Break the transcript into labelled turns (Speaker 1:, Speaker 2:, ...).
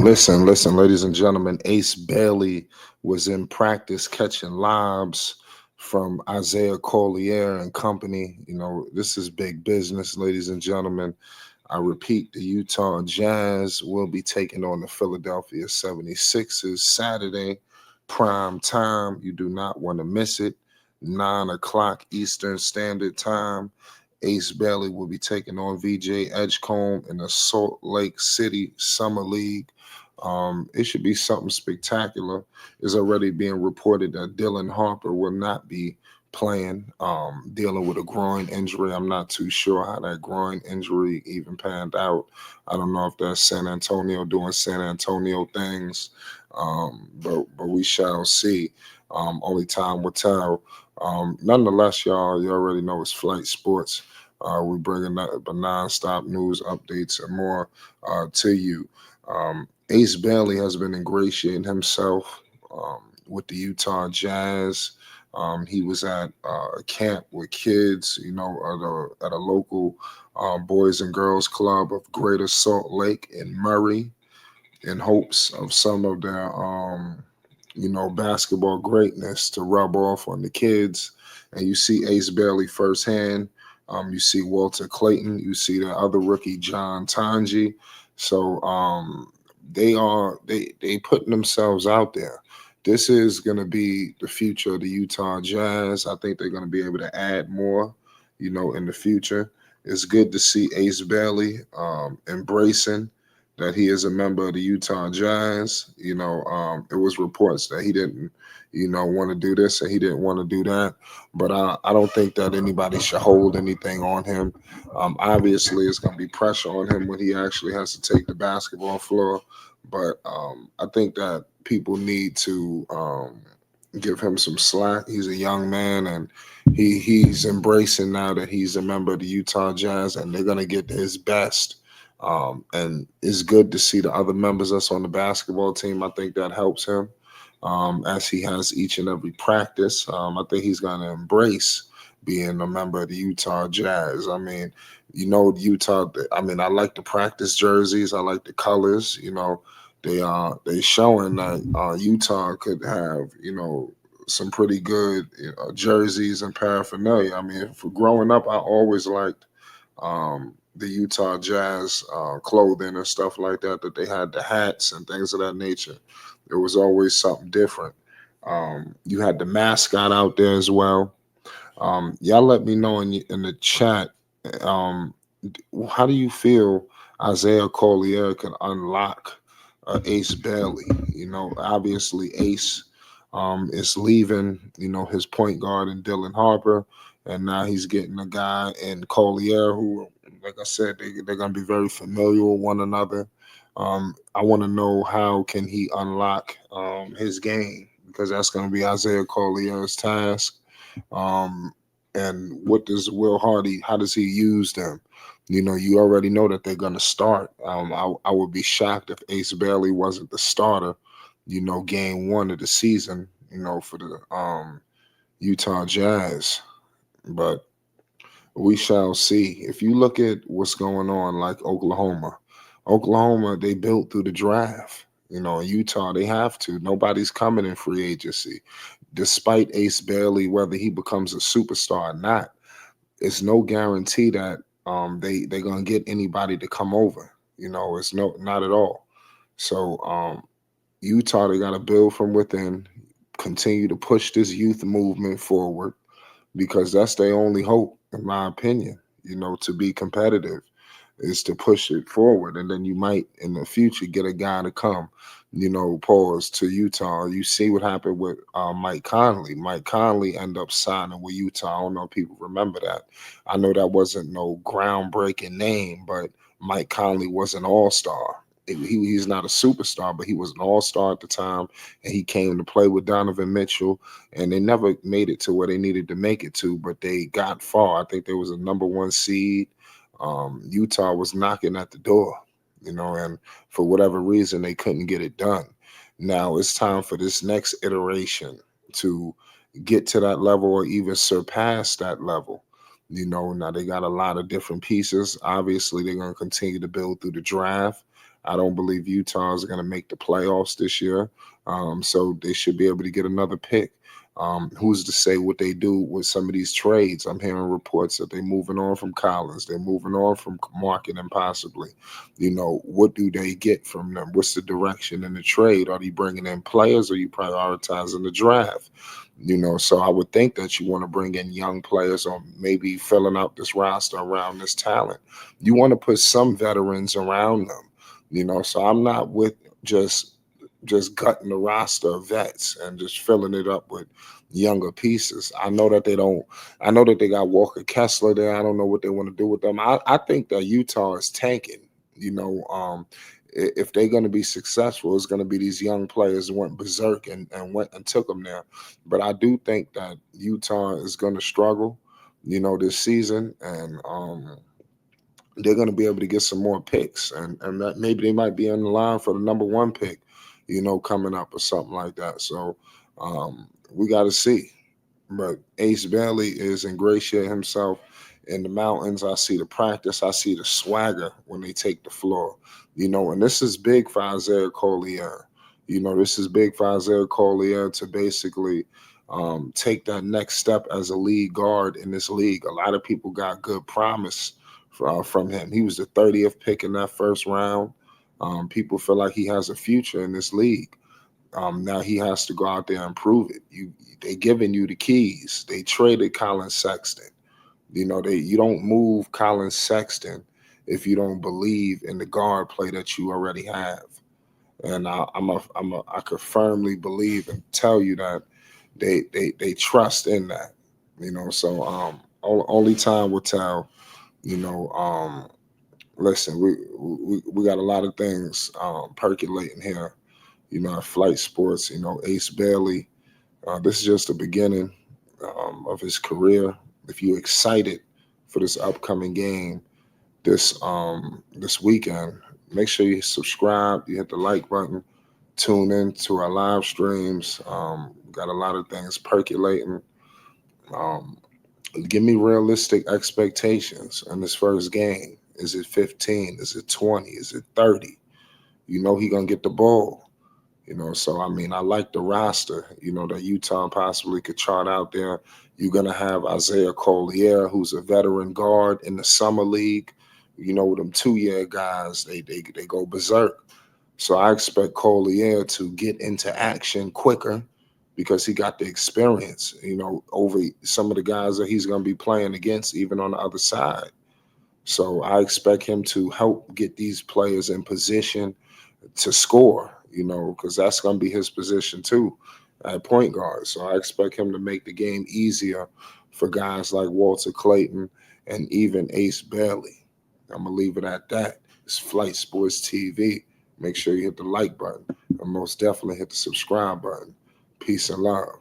Speaker 1: Listen, ladies and gentlemen. Ace Bailey was in practice catching lobs from Isaiah Collier and company. This is big business, ladies and gentlemen. I repeat, the Utah Jazz will be taking on the Philadelphia 76ers Saturday, prime time. You do not want to miss it. 9 o'clock Eastern Standard Time. Ace Bailey will be taking on VJ Edgecombe in the Salt Lake City Summer League. It should be something spectacular. It's already being reported that Dylan Harper will not be playing, dealing with a groin injury. I'm not too sure how that groin injury even panned out. I don't know if that's San Antonio doing San Antonio things, but we shall see. Only time will tell. Nonetheless, y'all, you already know it's Flight Sports. We're bringing the non-stop news updates and more to you. Ace Bailey has been ingratiating himself with the Utah Jazz. He was at a camp with kids, at a local Boys and Girls Club of Greater Salt Lake in Murray, in hopes of some of their, basketball greatness to rub off on the kids. And you see Ace Bailey firsthand. You see Walter Clayton. You see the other rookie, John Tanji. So they putting themselves out there. This is going to be the future of the Utah Jazz. I think they're going to be able to add more, in the future. It's good to see Ace Bailey embracing that he is a member of the Utah Jazz. It was reports that he didn't, want to do this and he didn't want to do that. But I don't think that anybody should hold anything on him. Obviously, it's going to be pressure on him when he actually has to take the basketball floor. But I think that people need to give him some slack. He's a young man, and he's embracing now that he's a member of the Utah Jazz, and they're gonna get his best. And it's good to see the other members that's on the basketball team. I think that helps him as he has each and every practice. I think he's gonna embrace being a member of the Utah Jazz. I mean, Utah. I mean, I like the practice jerseys. I like the colors. They showing that Utah could have some pretty good jerseys and paraphernalia. I mean, for growing up, I always liked the Utah Jazz clothing and stuff like that. That they had the hats and things of that nature. There was always something different. You had the mascot out there as well. Y'all let me know in the chat. Um, how do you feel Isaiah Collier can unlock Ace Bailey? Obviously Ace is leaving, his point guard and Dylan Harper, and now he's getting a guy in Collier who, like I said, they're going to be very familiar with one another. I want to know how can he unlock his game, because that's going to be Isaiah Collier's task. Um, and what does Will Hardy? How does he use them? You already know that they're going to start. I would be shocked if Ace Bailey wasn't the starter. Game one of the season. For the Utah Jazz, but we shall see. If you look at what's going on, like Oklahoma, they built through the draft. Utah, they have to. Nobody's coming in free agency, despite Ace Bailey, whether he becomes a superstar or not. It's no guarantee that they're gonna get anybody to come over. It's not at all. So Utah, they gotta build from within, continue to push this youth movement forward, because that's their only hope, in my opinion. To be competitive is to push it forward, and then you might in the future get a guy to come. Pause to Utah. You see what happened with Mike Conley. Mike Conley ended up signing with Utah. I don't know if people remember that. I know that wasn't no groundbreaking name, but Mike Conley was an all-star. He's not a superstar, but he was an all-star at the time, and he came to play with Donovan Mitchell, and they never made it to where they needed to make it to, but they got far. I think there was a number one seed. Utah was knocking at the door, and for whatever reason, they couldn't get it done. Now it's time for this next iteration to get to that level or even surpass that level. Now they got a lot of different pieces. Obviously, they're going to continue to build through the draft. I don't believe Utah is going to make the playoffs this year. So they should be able to get another pick. Who's to say what they do with some of these trades? I'm hearing reports that they're moving on from Collins, they're moving on from Market, and possibly, what do they get from them? What's the direction in the trade? Are you bringing in players, or are you prioritizing the draft? So I would think that you want to bring in young players, or maybe filling out this roster around this talent. You want to put some veterans around them. So I'm not with just gutting the roster of vets and just filling it up with younger pieces. I know that they don't. I know that they got Walker Kessler there. I don't know what they want to do with them. I think that Utah is tanking. If they're going to be successful, it's going to be these young players who went berserk and went and took them there. But I do think that Utah is going to struggle, this season, and they're going to be able to get some more picks, and that maybe they might be on the line for the number one pick, coming up or something like that. So we got to see. But Ace Bailey is ingratiating himself in the mountains. I see the practice. I see the swagger when they take the floor. And this is big for Isaiah Collier. This is big for Isaiah Collier to basically take that next step as a lead guard in this league. A lot of people got good promise from him. He was the 30th pick in that first round. People feel like he has a future in this league. Now he has to go out there and prove it. They giving you the keys. They traded Colin Sexton. You don't move Colin Sexton if you don't believe in the guard play that you already have. And I could firmly believe and tell you that they trust in that. So only time will tell. You know, listen, we got a lot of things percolating here. At Flight Sports. Ace Bailey. This is just the beginning of his career. If you're excited for this upcoming game this weekend, make sure you subscribe. You hit the like button. Tune in to our live streams. Got a lot of things percolating. Um, Give me realistic expectations in this first game. Is it 15? Is it 20? Is it 30? He gonna get the ball. So I mean, I like the roster, that Utah possibly could chart out there. You're gonna have Isaiah Collier, who's a veteran guard in the summer league. With them 2-year guys, they go berserk. So I expect Collier to get into action quicker because he got the experience, over some of the guys that he's gonna be playing against, even on the other side. So I expect him to help get these players in position to score, because that's going to be his position too at point guard. So I expect him to make the game easier for guys like Walter Clayton and even Ace Bailey. I'm going to leave it at that. It's Flight Sports TV. Make sure you hit the like button and most definitely hit the subscribe button. Peace and love.